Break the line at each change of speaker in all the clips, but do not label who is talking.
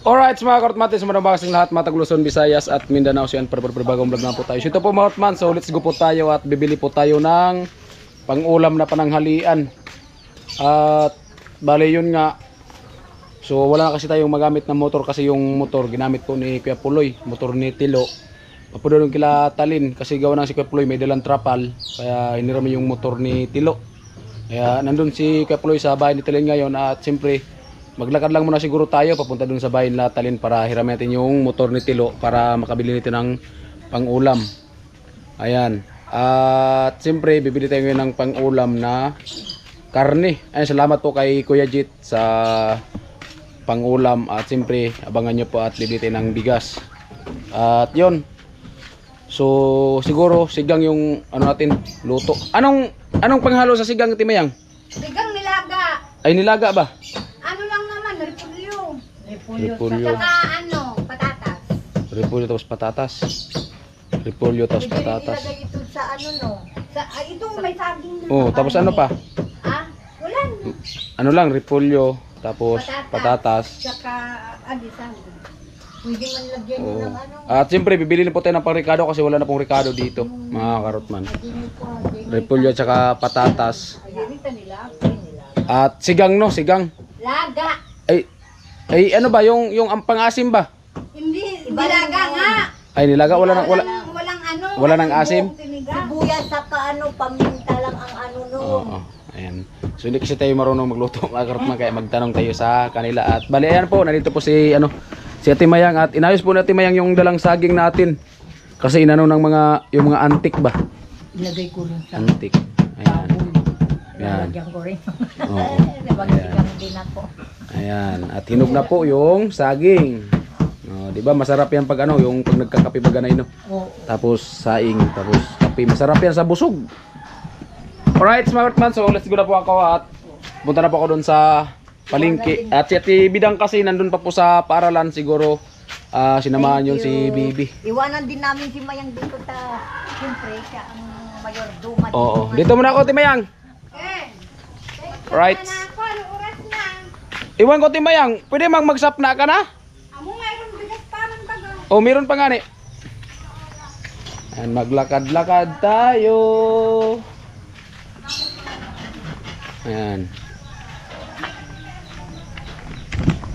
Alright mga karotmatis, manabasing lahat mga Luzon, Visayas at Mindanao. So yan, bagong vlog na po tayo. So ito po mga karotman, so let's go po tayo at bibili po tayo ng pang-ulam na pananghalian. At bali yun nga, so wala na kasi tayong magamit na motor kasi yung motor ginamit po ni Kuya Puloy, motor ni Tilo. Papunta doon kila Talin kasi gawa ng si Kuya Puloy may dalang trapal, kaya hiniram yung motor ni Tilo. Kaya nandun si Kuya Puloy sa bahay ni Talin ngayon at siyempre maglakad lang muna siguro tayo papunta dun sa bahay nila Talin para hiramin natin yung motor ni Tilo para makabili nito ng pang-ulam. Ayan. At siyempre bibili tayo ngayon ng pang-ulam na karne. Ayan, salamat po kay Kuya Jit sa pang-ulam at siyempre abangan nyo po at bibili tayo ng bigas. At yun. So siguro sigang yung ano natin luto. Anong panghalo sa sigang, Timayang?
Sigang nilaga.
Ay, nilaga ba?
Ano lang naman, repolyo.
Repolyo.
Saka ano, patatas.
Repolyo tapos patatas. Repolyo tapos patatas.
Ilagay ito sa ano no. Sa ito may saging na.
Oh, tapos ano pa?
Ah, wala.
Ano lang, repolyo tapos patatas.
Saka saging. Pwede man lagyan
Oh.
ng ano.
At siyempre bibili na po tayo ng pang-ricado kasi wala na pong ricado dito, mga karotman. Repolyo at saka patatas.
Ayun nila.
At sigang, no, sigang.
Laga.
Ay ano ba yung pang-asim ba?
Hindi laga nga.
Ay nilaga, wala
Walang ano.
wala nang asim.
Sibuyas saka ano, paminta lang ang ano no.
Oo. Ayan. So hindi kasi tayo marunong magluto mga karotman kaya magtanong tayo sa kanila. At bali ayan po, nandito po si Ate Mayang at inayos po natin Mayang yung dalang saging natin. Kasi inano ng yung mga antik ba?
Ilagay ko rin sa
Antik. Ayan. Ayan.
lagyan ko rin.
Oo.
Nabagsigang din ako.
Ayan. At hinog na po yung saging. Oh, 'di ba? Masarap 'yan pag yung pag nagkakape ba ganay no.
Oo.
Tapos saing, tapos kape. Masarap 'yan sa busog. Alright, smart man. So let's go na po ako at punta na po ako doon sa palengke. At si Ate Bidang kasi nandun pa po sa paaralan siguro. Sinamahan yun si Bibi.
Iwanan din namin si Mayang dito sa siyempre siya ang mayor duma.
Oo. Dito muna ako, Timayang. Right. Iwan ko, Timayang. Pwede magsap na ka na?
Amo mayroon bigas pa man baga.
O, meron pa nga ni. Ayan, maglakad-lakad tayo. Ayan.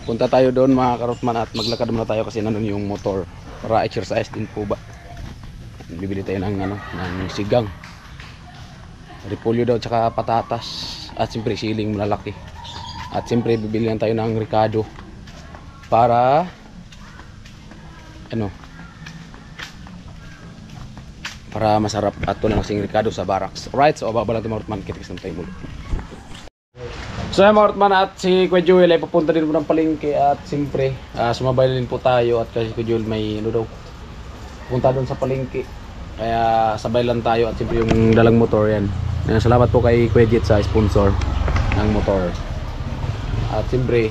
Punta tayo doon mga karotman at maglakad muna tayo kasi nandun yung motor para exercise din po ba. Bibili tayo ng sigang, repolyo daw tsaka patatas at siyempre siling malalaki. At siyempre bibili lang tayo ng ricado para para masarap at ito na kasing ricado sa barracks. Alright, so babala tayo mga karotman, kitikis lang tayo muli. So mga karotman at si Kuya Joel ay papunta din po ng palengke at siyempre sumabay din po tayo at kasi Kuya Joel may punta doon sa palengke kaya sabay lang tayo at siyempre yung dalang motor yan. Salamat po kay Kuya Jet sa sponsor ng motor at siyempre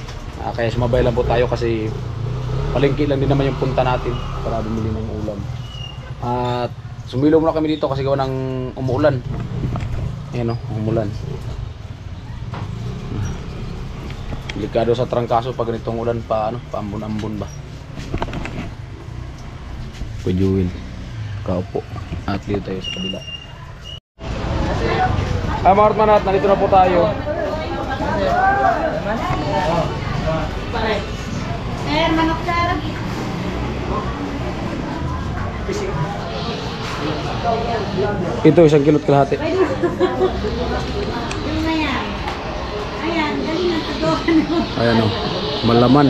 kaya sumabay lang po tayo kasi palengke lang din naman yung punta natin para bumili ng ulam at sumilo muna kami dito kasi gawa ng umuulan. Ayan umuulan. Delikado sa trangkaso pag ganitong ulan pa paambon-ambon ba. Kujuin. Kaupo. At dito tayo sa kabila. Mga karotman at nandito na po tayo.
Manok sir.
Ito 1 kilot kalahati.
Ayan, galing ang tutukan.
Ayan malaman.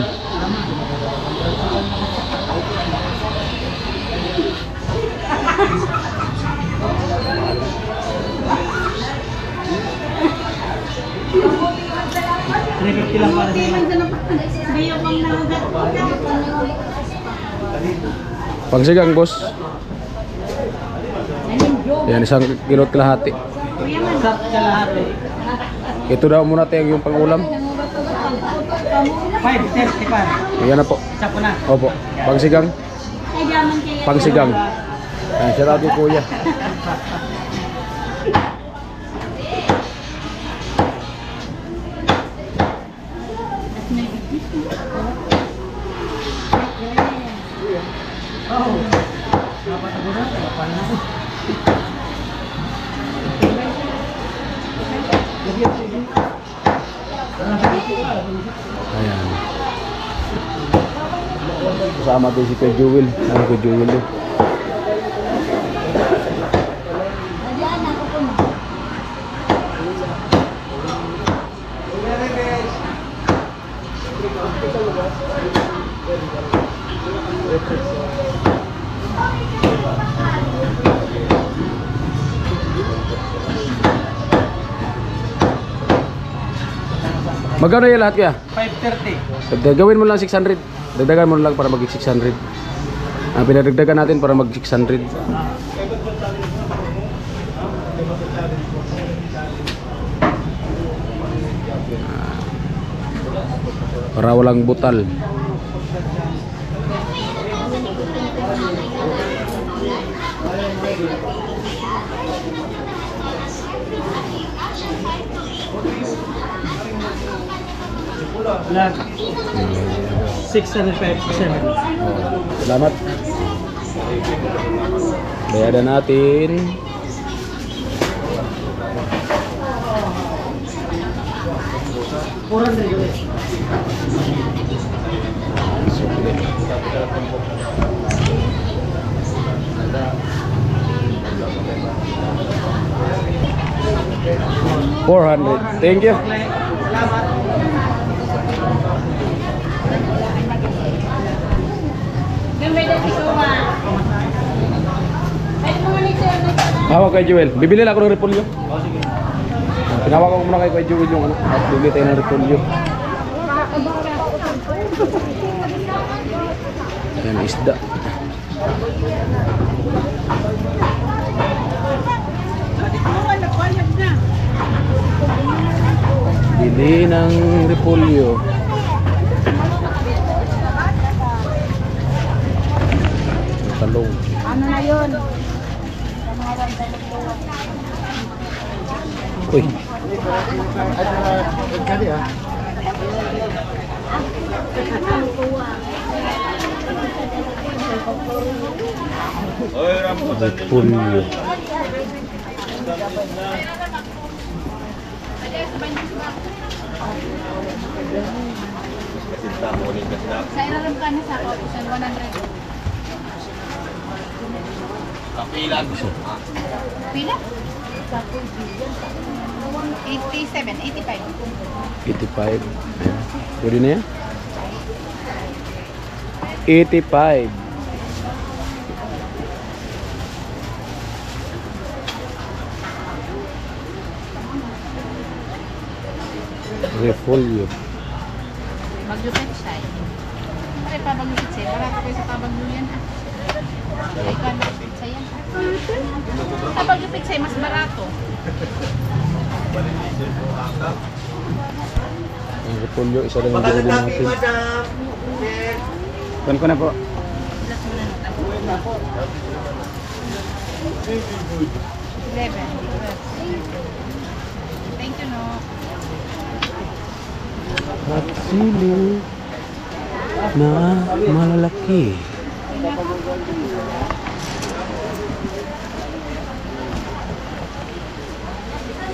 Pangsigang boss. Yan 1 kilot kalahati. Ito daw muna tayo yung pang-ulam.
5.35.
Ayan na po.
Sapo na.
Opo. Pangsigang. Pangsigang. Ayan, shout out yung kuya. Ayan. Kasama din si Kuya Jewel. Ano Kuya Jewel din?
Diyan ako po.
Magkano yan lahat kaya?
530.
Gawin mo lang 600. Dagdagan mo lang para mag 600. Ang pinadagdagan natin para mag 600. Para walang butal.
Lahat. 657.
Salamat. Bayaran natin. $400. Thank you. Hawak kay Joel. Bibili lang ako ng repolyo. Pinawak ko muna kay Joel yung ano. At bibili tayo ng repolyo. Ayan, isda. Bili ng repolyo. Talong.
Ano na yun?
Uy. Repolyo.
Sa ilalim ka na sa ako, 100. Pila? 87, 85.
85. Pwede na yan? 85. Repolyo.
Maglupit siya. Pare pa maglupit siya. Para ko sa kabagyo yan. Ay ka na pizza yan. Kapag yung pizza mas barato.
Ang repolyo, isa lang ang binili natin. Kan ko na po.
Plus mo na nito. 11. Thank you, no.
At sili na malalaki.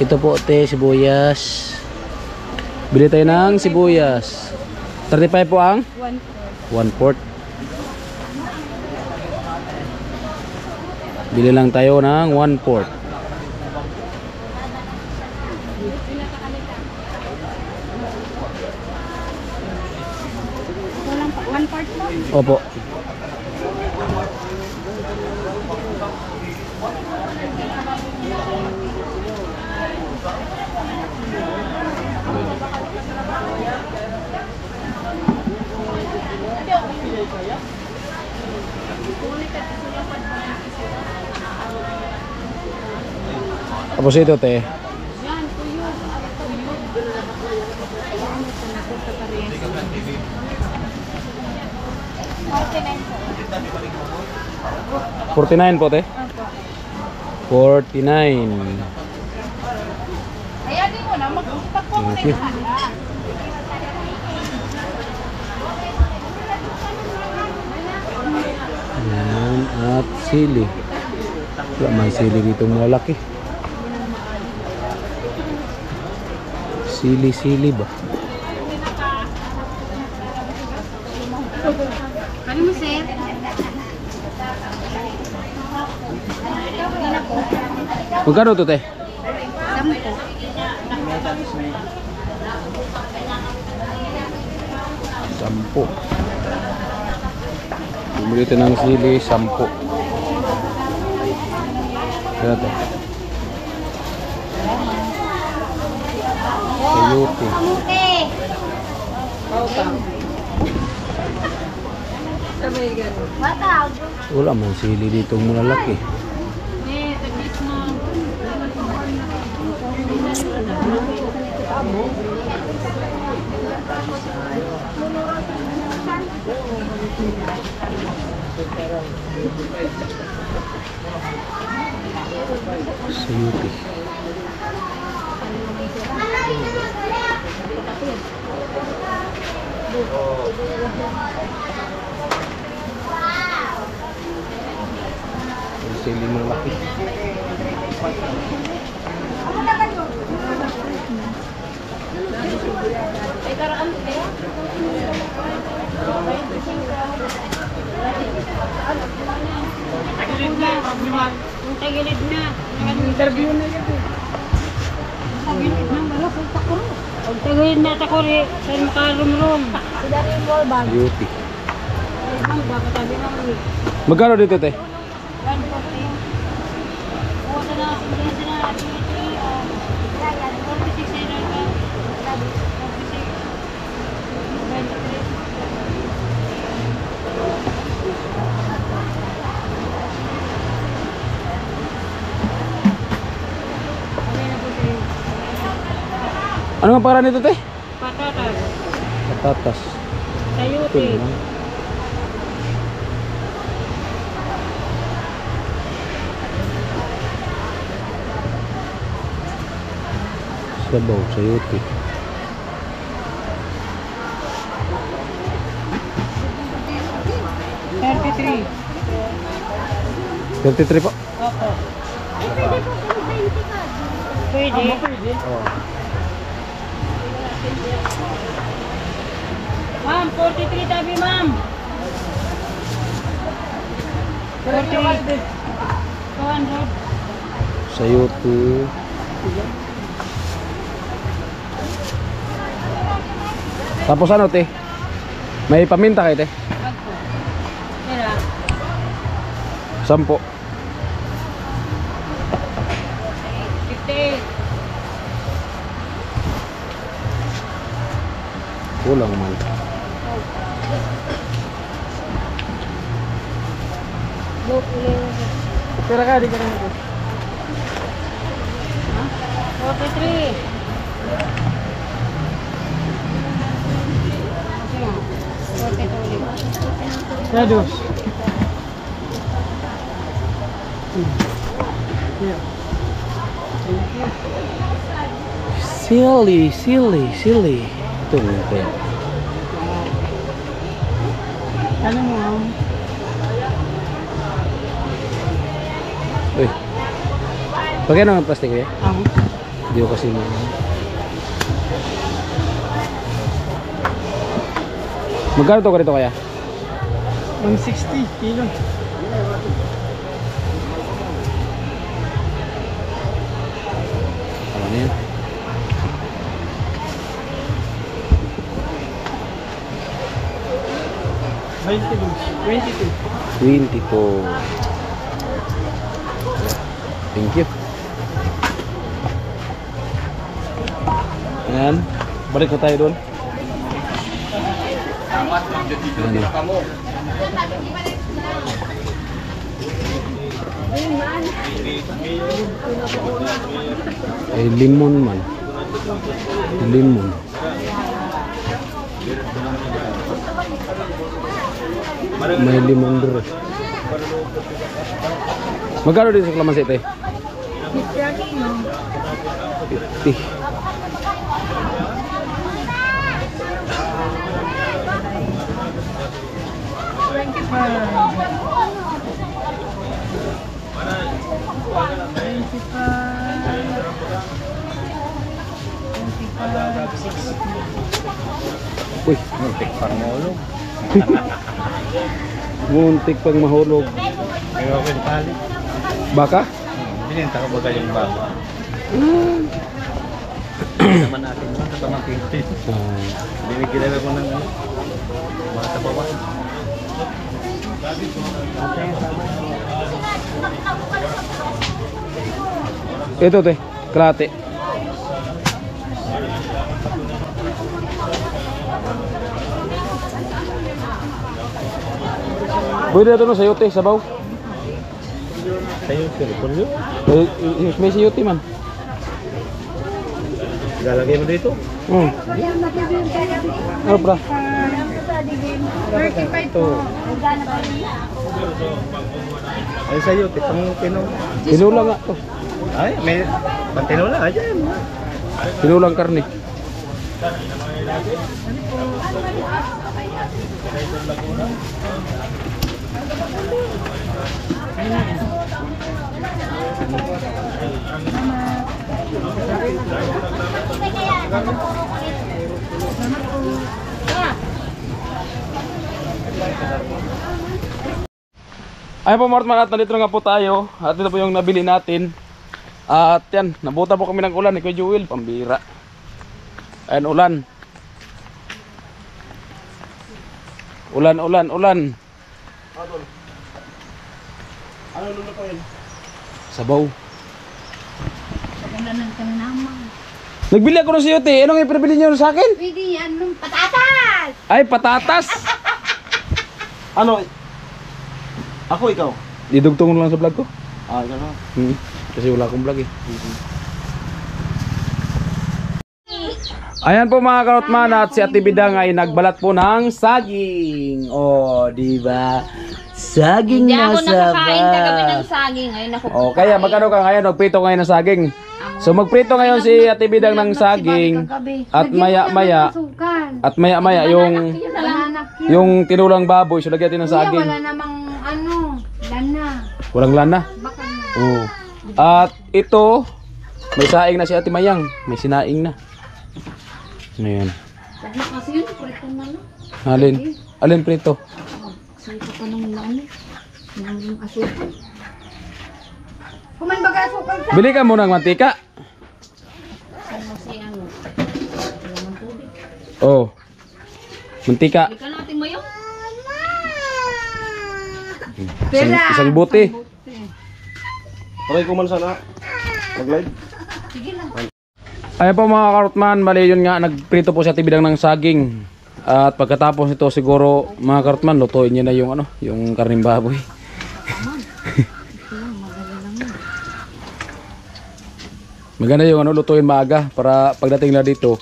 Ito po te, sibuyas. Bili tayo ng sibuyas. 35 po ang? 1/4. Bili lang tayo ng 1/4.
Kulang pa. 1/4 mo?
Opo. Tapos ito te.
Yan, tuyog. Tuyog.
49 po te. 49.
Ayan din mo na, magpagpong
Thank you. Yan at sili. Wala may sili dito malaki. Sili ba?
Ano mo, sir?
Magkano to, te?
10.
Sampo. Bumili ito ng sili, 10. Kaya ito. Sayote. Wala man sili dito malalaki. Sayote. Sili malaki.
Tagilid na. Interview na yan. Tagilid na. Tagilid na takori. Sa makarumrum.
Sayote.
Dapat sabi naman.
Magkano dito, te? Ano ang pangalan nito, te?
Patatas.
Patatas.
Sayote.
Sabaw, sayote.
$33.
33 po.
Opo. Pwede.
Oh.
Ma'am, 43 tabi, ma'am. 40. 200.
Sayote. Tapos ano, te? May paminta kayo, te?
Bagpo. Kaya,
10.
58.
Kulang man.
Pera ka, di ka rin ito.
43.
Dados.
Silly. Ito nga, te.
Ano mo,
Uy. Pagkano ang plastic, kuya?
Ang
Hindi ko kasi mo. Magkano to ganito, kaya?
160 kilo.
Ano yan? $22. Thank you. Ayan. Balik ko tayo doon. Ayan. Ay, limon man. Limon. May limon doon. Magkano din sa kalamansi ito eh? 50. Uy,
Muntik pang mulog.
muntik pang mahulog.
Pero okay, palit.
Baka?
Bininta ko ba kayong bago? Naman natin mo, sa pamangkin. Binigyan ko ng mga tabawan.
Ito te, kalate. Pwede na ito no, sayote, sabaw.
Sa'yo, pulyo.
May sayote man.
Lalagay mo dito.
Ano pra?
35 po.
Ay sa'yo, pang pino.
Tinulang nga to.
Ay, may pantinola. Ayan.
Tinulang karne. Ay po Martman, at nandito na nga po tayo. At ito po yung nabili natin. At yan, nabuta po kami ng ulan ni Kuya Jewel, pambira. Ayan, ulan. Ulan.
Ano lulo ko yun?
Sabaw.
Wala nang kanamang.
Nagbili ako ng siyote. Anong ipinabili niyo sa akin?
Pwede yan nung patatas!
Ay, patatas.
Ano? Ako, ikaw?
Didugtong lang sa vlog ko.
Ah, gano'n.
Kasi wala akong vlog eh. Ayan po mga karotman, at si Ate Bidang ay nagbalat po ng saging. Oh, di ba? Saging
Hindi
na
ako nakakain
saba.
kagabi ng saging. Ngayon ako
Oh, kaya magkano ka ngayon? Magprito ngayon ng saging. So magprito ngayon si Ate Bidang ng saging. At maya maya yung tinulang baboy, so lagyan natin ng saging.
Wala namang lana.
Walang lana.
Baka na.
Oh. At ito, may saing na si Ate Mayang. May sinaing na. Ngayon.
Sabi kasi yun, prito na lang.
Alin? Alin prito?
Kasi ito pa nung lana. Nang asukal. Kuman baga asukal sa?
Bili ka muna ng mantika.
Ano si ano? Wala man tubig.
Oh. Mantika.
Bili ka natin mo yung.
Isang buti.
Aray ko man sana. Mag-live.
Sige lang.
Ayan po mga karotman, mali yun nga, nagprito po si Ate Bidang ng saging. At pagkatapos nito siguro mga karotman, lutuin niya na yung ano, yung karning baboy. Maganda yung ano, lutuin maaga para pagdating na dito,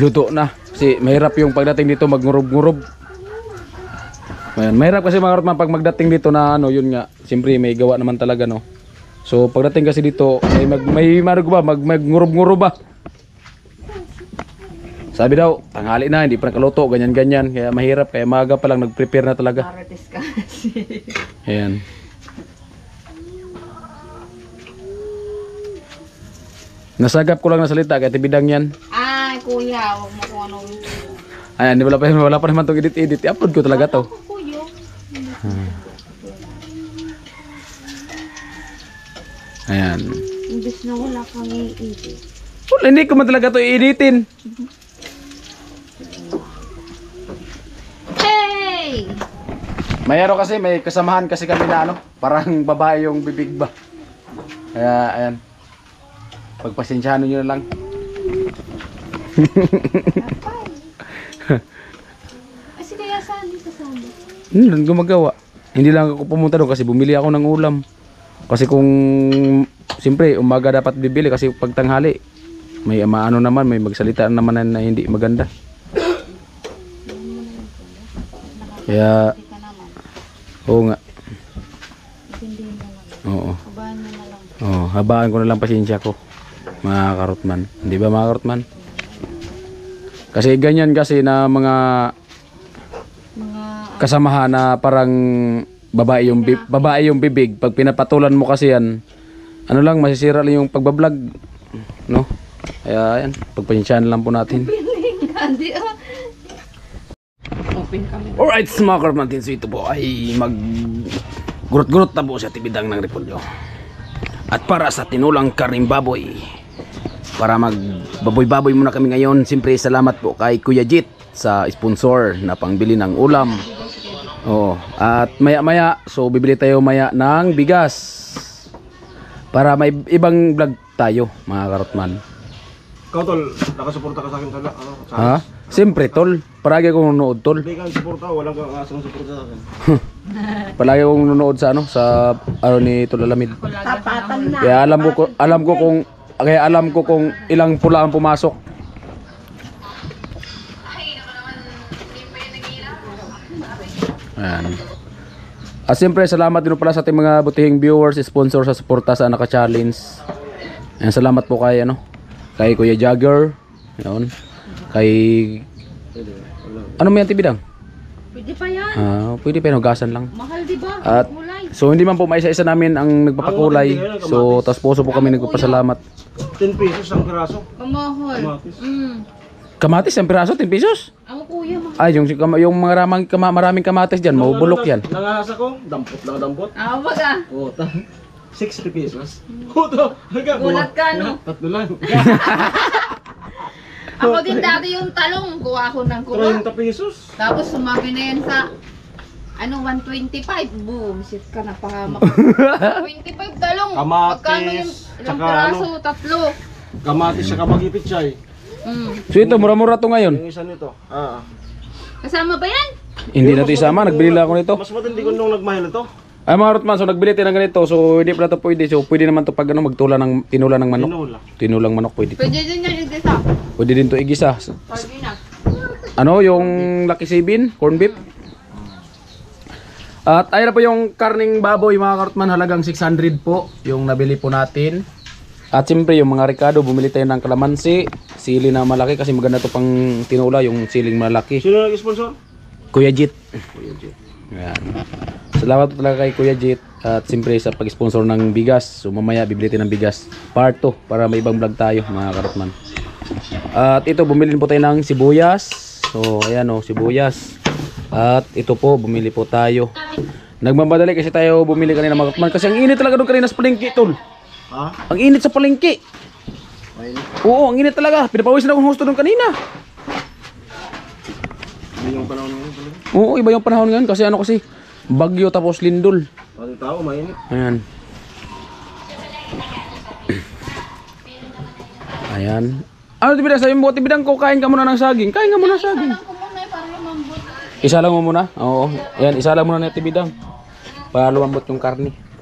luto na. Kasi mahirap yung pagdating dito magngurub-ngurub. Ayan, mahirap kasi mga karotman pag magdating dito na ano, yun nga, siyempre may gawa naman talaga no. So pagdating kasi dito, may magngurob-ngurob ba? Sabi daw, tanghali na, hindi pa nakaluto, ganyan-ganyan. Kaya mahirap, kaya maaga pa lang nag-prepare na talaga.
Marites ka kasi.
Ayan. Nasagap ko lang na salita, kaya tibidang yan.
Ay, kuya, huwag mo kung ano.
Ayan, wala pa naman itong edit-edit. I-upload ko talaga to.
Kuya.
Ayan.
Imbes na wala kang i-edit.
Wala, hindi ko man talaga to i-editin.
Hey!
Mayroon kasi, may kasamahan kasi kami na ano, parang babae yung bibig ba. Kaya, ayan. Pagpasensyahan nyo na lang.
Kasi kaya saan dito sana?
Gumagawa. Hindi lang ako pumunta doon kasi bumili ako ng ulam. Kasi kung, siyempre, umaga dapat bibili kasi pag tanghali, may maano naman, may magsalita naman na hindi maganda. Kaya, oo nga. Oo. Oo, habaan ko na lang pasensya ko, mga karotman. Hindi ba mga karotman? Kasi ganyan kasi na mga kasamahan na parang babae yung bibig. Pag pinapatulan mo kasi yan, ano lang, masisira lang yung pagbablog, no? Kaya yan, pagpasensyahan lang po natin.
Hindi Open kami.
Alright, mga karotman, so ito po ay mag gurot-gurot na po sa tibidang ng repolyo. At para sa tinulang karning baboy, para mag baboy-baboy muna kami ngayon. Siyempre salamat po kay Kuya Jit sa sponsor na pangbili ng ulam. Oo. At maya-maya, so bibili tayo maya ng bigas para may ibang vlog tayo, mga karotman.
Ikaw tol, nakasuporta ka sa akin tol. Ano?
Ha? Siyempre tol, paragi akong nanonood tol.
Hindi ka suporta, walang kang asang suporta sa akin.
Palagi akong nanonood sa ni Tol Alamid.
Tapatan na.
Kaya alam ko kung ilang pula ang pumasok. Ayan. At siyempre salamat din pala sa ating mga butihing viewers, sponsor sa suporta sa Anaka Challenge. Ayan, salamat po kay kay Kuya Jagger. Ayun. Kay ano may antibidang?
Pwede pa yan.
Pwede pa hugasan lang.
Mahal di ba?
At so hindi man po maisa-isa namin ang nagpapakulay. So tas puso po kami nagpapasalamat.
10 pesos ang piraso.
Kamahal.
Kamatis.
Kamatis ang piraso 10 pesos.
Ako kuya, mahal.
Ay yung maraming kamatis diyan, mabulok yan.
Nangahasa ko, dampot lang dampot.
Wag ah.
Oo, 60 pesos. Puto,
Gulat ka, no?
Tatlo lang.
Ako din dati yung talong, kuha ko ng kuha.
30 pesos.
Tapos sumaki na yan sa 125. Boom, shit ka na pahamak. 25 talong.
Kamatis,
Magkano yung ilang
tsaka
piraso? Tatlo.
Kamatis sa kamagipit siya eh.
So ito mura-mura to ngayon.
Yung isa nito.
Kasama ba yan?
Hindi na to isama, nagbili lang ako nito.
Mas matindi ko nung nagmahal ito.
Ay mga Rotman, so nagbili tayo ng ganito. So hindi pala to pwede. So pwede naman to pag tinula ng manok.
Tinula.
Tinulang manok pwede.
Pwede din yan yung isa.
Pwede din to igisa.
Pwede na.
Ano yung Lucky Sabin, corn beef. At ayun na po yung karning baboy mga Karotman, halagang 600 po yung nabili po natin. At siyempre yung mga Ricardo, bumili tayo ng kalamansi, sili na malaki kasi maganda to pang tinula, yung siling malaki.
Sino nag-sponsor?
Kuya Jit.
Kuya Jit.
Yan. Salamat po talaga kay Kuya Jit at siyempre sa pag-sponsor ng bigas. So mamaya bibili tayo ng bigas. Part 2 para may ibang vlog tayo mga Karotman. At ito bumili po tayo ng sibuyas. So ayan o, sibuyas. At ito po bumili po tayo. Nagmamadali kasi tayo bumili kanina mga Karotman kasi ang init talaga doon kanina sa palengke tol.
Ha?
Ang init sa palengke.
Ayun.
Oo, ang init talaga. Pinapawisan akong husto doon kanina.
Hindi yung panahon ngayon talaga.
Oo, iba yung panahon ngayon kasi kasi bagyo tapos lindol.
Pati tao, mainit.
Ayan. Ayan. Ano tibidang sabi mo? Tibidang ko, kain ka muna ng saging. Kain ka muna ng saging.
Ako muna eh, para lumambot.
Isa lang mo muna? Oo. Ayan, isa lang muna na tibidang. Para lumambot yung karne.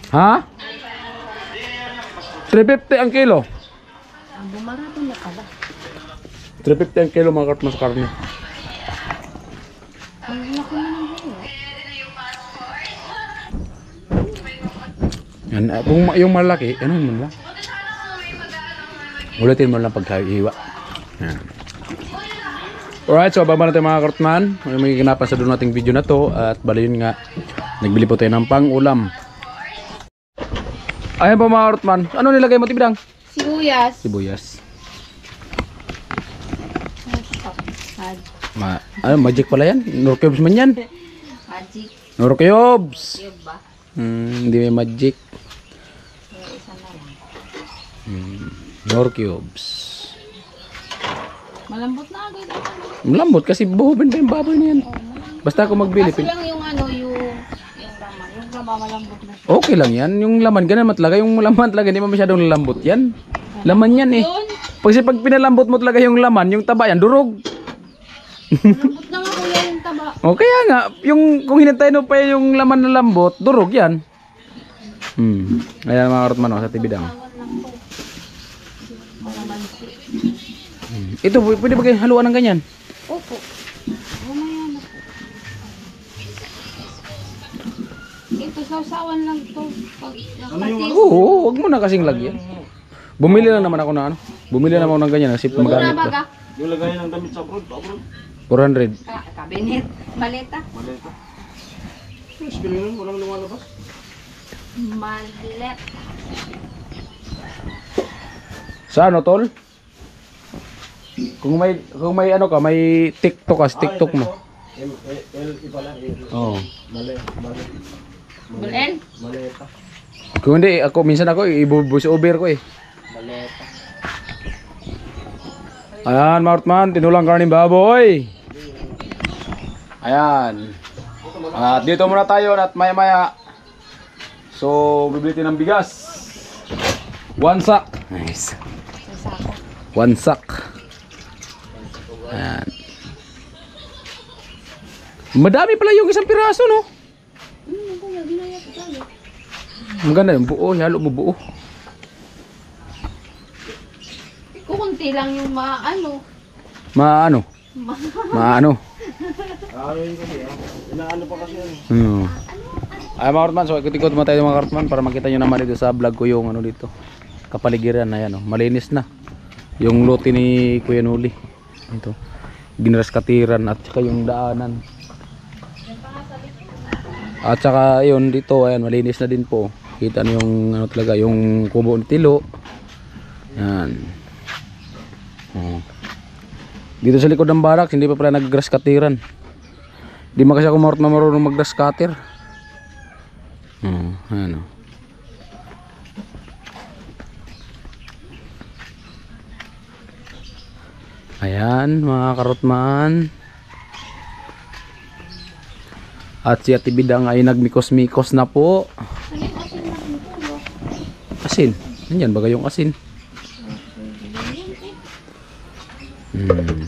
Ha? 350 ang kilo.
Ang bumarado na pala.
350 ang kilo mga Karotman sa karne.
Ang laki na ng bulo.
Yan, kung yung malaki, ano mo lang. Ulitin mo lang pagkahiwa. Yan. Alright, so baba natin mga Karotman. May ginapan sa doon nating video na to. At bali yun nga, nagbili po tayo ng pang-ulam. Ayan po mga Karotman. Ano nilagay mo tibidang?
Sibuyas.
Sibuyas.
Magic.
Ano, magic pala yan? Norcubes man yan.
Magic.
Norcubes.
Yun ba?
Hindi may magic.
Isa na lang.
Norcubes.
Malambot na agad.
Malambot kasi buhubin pa yung baboy na yan. Basta ako magbili.
Kaso lang yung ano, yung laman. Yung laman malambot na siya.
Okay lang yan. Yung laman, ganun talaga. Yung laman talaga, hindi mo masyadong lambot yan. Laman yan eh.
Yun.
Kasi pag pinalambot mo talaga yung laman, yung taba yan, durog.
Malambot na nga kuya yung taba.
O kaya nga, yung, kung hinintay mo pa yung laman na lambot, durog yan. Ayan mga Karotman sa tibidang. Ito, pwede ba kayo haluan ng ganyan?
Opo. Mamaya na po. Ito, sausawan lang to. Pag nakatis.
Oo, wag mo na kasing lagyan. Bumili lang naman ako na ano. Bumili naman ako ng ganyan kasi
Mura
magamit
baga.
ko.
Yung lagayan ng damit sa abroad, abroad.
400.
Cabinet. Maleta.
Maleta. Mas galing nun, walang lumalabas.
Malet.
Sa ano, tol? Kung may ano ka, may TikTok ka, TikTok mo.
Iba lang.
Oo.
Bulen.
Maleta.
Kung hindi, minsan ako, i-voice over ko eh.
Maleta.
Ayan, Martman, tinulang karning baboy. Ayan. At dito muna tayo at maya-maya. So, bibili tayo ng bigas. 1 sack. Nice. 1 sack. Ayan. Madami pala yung isang piraso, no? Maganda yung buo, halo mo buo.
Kukunti lang yung maano.
Maano? Maano?
Ano yun kasi, inaano pa kasi yan.
Ay mga Kartman, so ikot-ikot mo tayo mga Kartman para makita nyo naman dito sa vlog ko yung ano dito. Kapaligiran na yan, oh. Malinis na. Yung lote ni Kuya Nuli. Ito. Ginras katiran at saka yung daanan. At saka yun dito, ayan, malinis na din po. Kita nyo yung ano talaga, yung kubo ni Tilo. Yan. Oh. Dito sa likod ng barracks, hindi pa pala nag-grass katiran. Di man kasi ako marunong mag-grass cutter. Ayan o. Ayan mga karotman. At si Ate Bidang ay nagmikos-mikos na po. Asin? Nandiyan baga yung asin?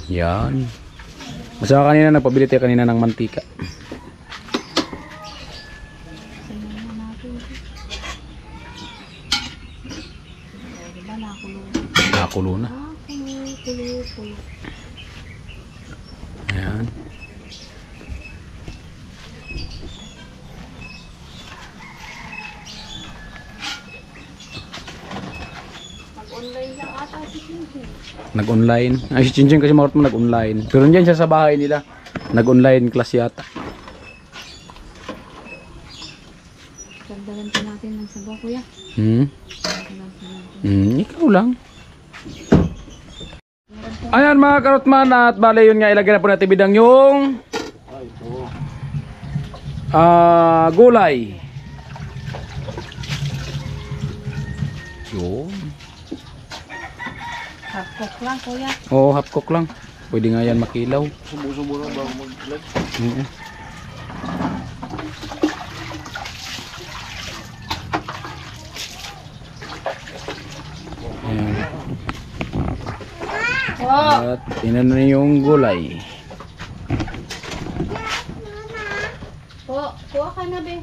Yan. Masaka kanina nagpabili tayo kanina ng mantika. Nakulo na. Ayan. Nag-online. Ay si Chinching kasi mga mo nag-online. Pero nandiyan siya sa bahay nila. Nag-online class yata.
Dagdagan pa natin ng sabaw, kuya.
Ikaw lang. Ayan mga karotman at bale yun nga ilagay na po natin bidang yung gulay. Yun.
Half cook lang, kuya.
Oo, half cook lang. Pwede nga yan makilaw.
Subo-subo na bago mag-vlog.
Ayan.
Oh!
At inan na yung gulay.
Kuha ka na, be.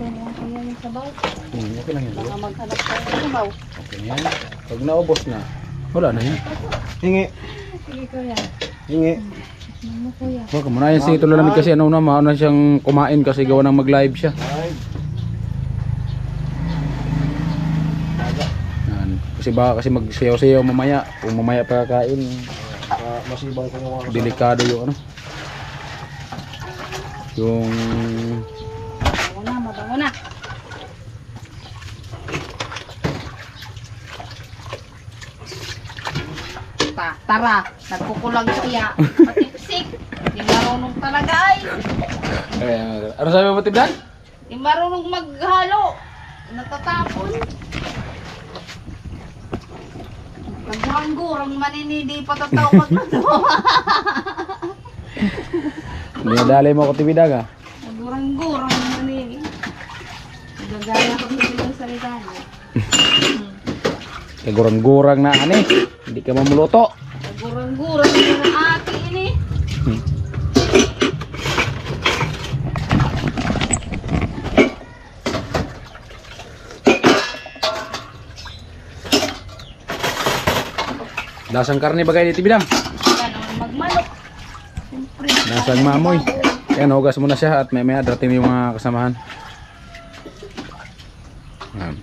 Kuha kuya yung sabaw.
Okay lang yan.
Baka maghanap tayo ng sabaw.
Okay na yan. Pag naubos na, wala na yan.
Hingi.
Sige, kuya.
Hingi.
Ano, kuya?
Huwag muna yan si Tulo namin kasi ano na mauna siyang kumain kasi gawa ng mag-live siya.
Ay.
Yan. Kasi baka kasi magsayaw-sayaw mamaya. Kung mamaya pa kakain,
Masibang ko yung mga
delikado yung ano. Yung
Mabango na. Tara, nagkukulang siya. Matipsik. Di marunong talaga ay.
ano sabi mo Tiblan?
Di marunong maghalo. Natatapon. Naghanggur ang maninidi patatawag na to.
Dinadali mo ako Tibidag ah.
Naghanggur ang manini. Gagaya ko ng salita niya.
Kagurang-gurang na ani. Hindi ka mamuluto.
Naghanggur ang ate ini.
Lasang karne bagay ni Tibidang.
Ganon magmanok. Siyempre.
Lasang mamoy. Yan, hugas muna siya at may dating yung mga kasamahan. Yan.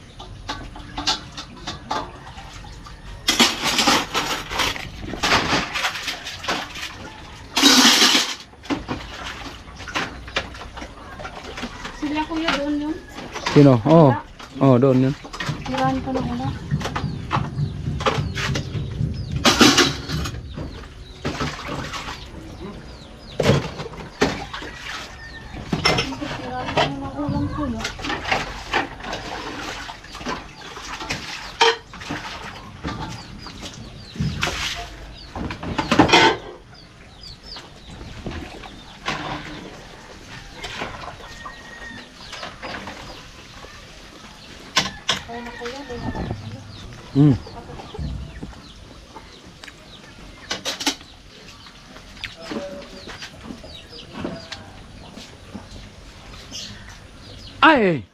Sila kuya doon yun.
Sino? Oh. Oh, doon yun.
Tirahan ko na una. Tirahan ko na ulam kuya.
Hmm. Ay!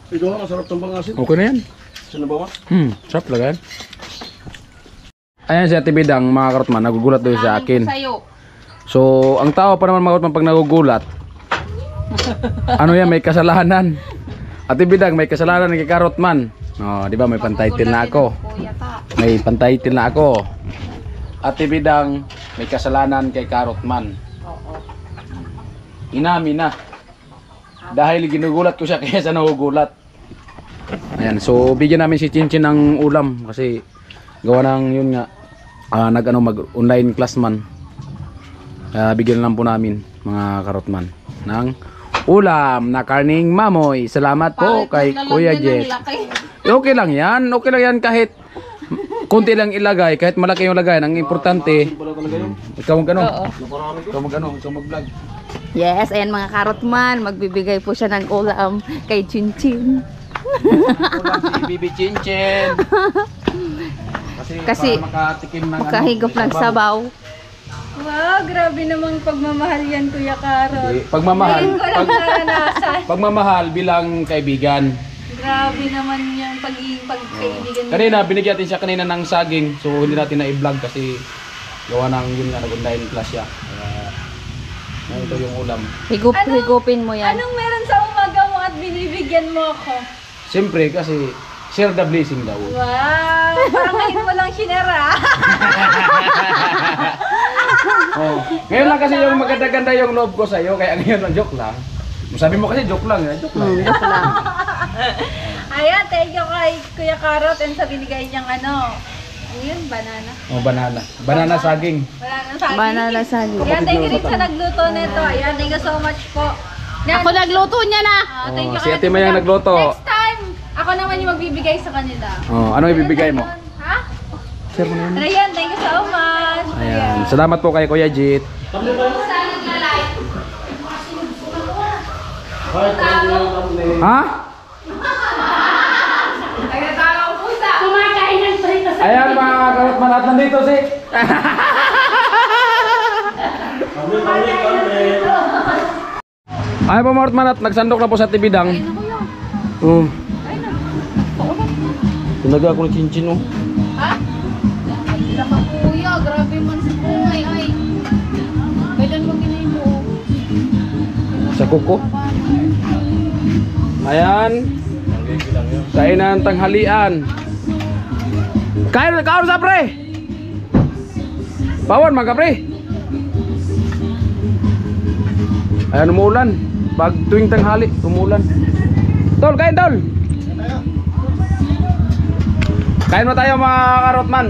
Ito nga, masarap tong pangasin.
Okay na yan.
Sino ba?
Sarap lang yan. Ayan si Ate Bidang, mga karotman, nagugulat doon sa akin.
Sa'yo.
So, ang tao pa naman mga karotman pag nagugulat, ano yan, may kasalanan. Ate Bidang, may kasalanan kay Karotman. Oh, di ba may pantitle na ako. May pantitle na ako. Ate Bidang, may kasalanan kay Karotman.
Oo.
Inamin na. Dahil ginugulat ko siya kaya sa nagugulat. Ayan, so bigyan namin si Chinchin ng ulam kasi gawa ng yun nga mag-online class man. Bigyan lang po namin mga Karotman ng ulam na karning mamoy. Salamat po kay Kuya Jet. Okay lang yan. Okay lang yan kahit konti lang ilagay, kahit malaki yung lagay. Ang importante, ikaw mag-ano? Ikaw mag-ano? Ikaw mag-vlog.
Yes, ayan mga Karotman, magbibigay po siya ng ulam kay Chinchin.
Ulam si Bibi Chinchin.
Kasi
para makatikim ng
kahigop ng sabaw.
Wow, grabe namang pagmamahal yan, Kuya Karot.
Pagmamahal.
Ngayon ko lang naranasan.
Pagmamahal bilang kaibigan.
Grabe naman yung pagiging pagkaibigan.
Kanina, binigyan natin siya kanina ng saging. So, hindi natin na-i-vlog kasi gawa ng yun nga, nag-online class siya. Ito yung ulam.
Higupin mo yan.
Anong meron sa umaga mo at binibigyan mo ako?
Siyempre, kasi share the blessing daw.
Wow, parang ngayon mo lang sinara.
Oh. Ngayon lang kasi yung maganda-ganda yung loob ko sa'yo, kaya ngayon lang, joke lang. Sabi mo kasi joke lang, joke lang.
Joke lang.
Ayan, thank you kay Kuya Karot and sa binigay niyang ano. Ano yun? Banana.
Oh, banana. Banana saging.
Banana saging.
Banana saging.
Ayan, thank you rin sa nagluto nito. Ayan, thank you so much po.
Ako nagluto niya na.
Thank you
Si
kay
Ate Mayang nagluto.
Next time, ako naman yung magbibigay sa kanila.
Oh, ano ibibigay mo?
Ha?
Share mo na yun.
Ayan, thank you so much.
Ayan. Salamat po kay Kuya Jit. Ha? Ayan mga Karotman at nandito si Ay po mga Karotman at nagsandok na po sa Tibidang. Oh. Tinaga ako ng chinchin oh.
Ha? Wala ka kuya, grabe man si Kuya. Ay. Kailan mo ginayin mo?
Sa kuko. Ayan. Kainan tanghalian. Kain sa pre. Pawan mga pre. Ayan umuulan. Pag tuwing tanghali, umuulan. Tol, kain tol. Kain mo tayo mga Karotman.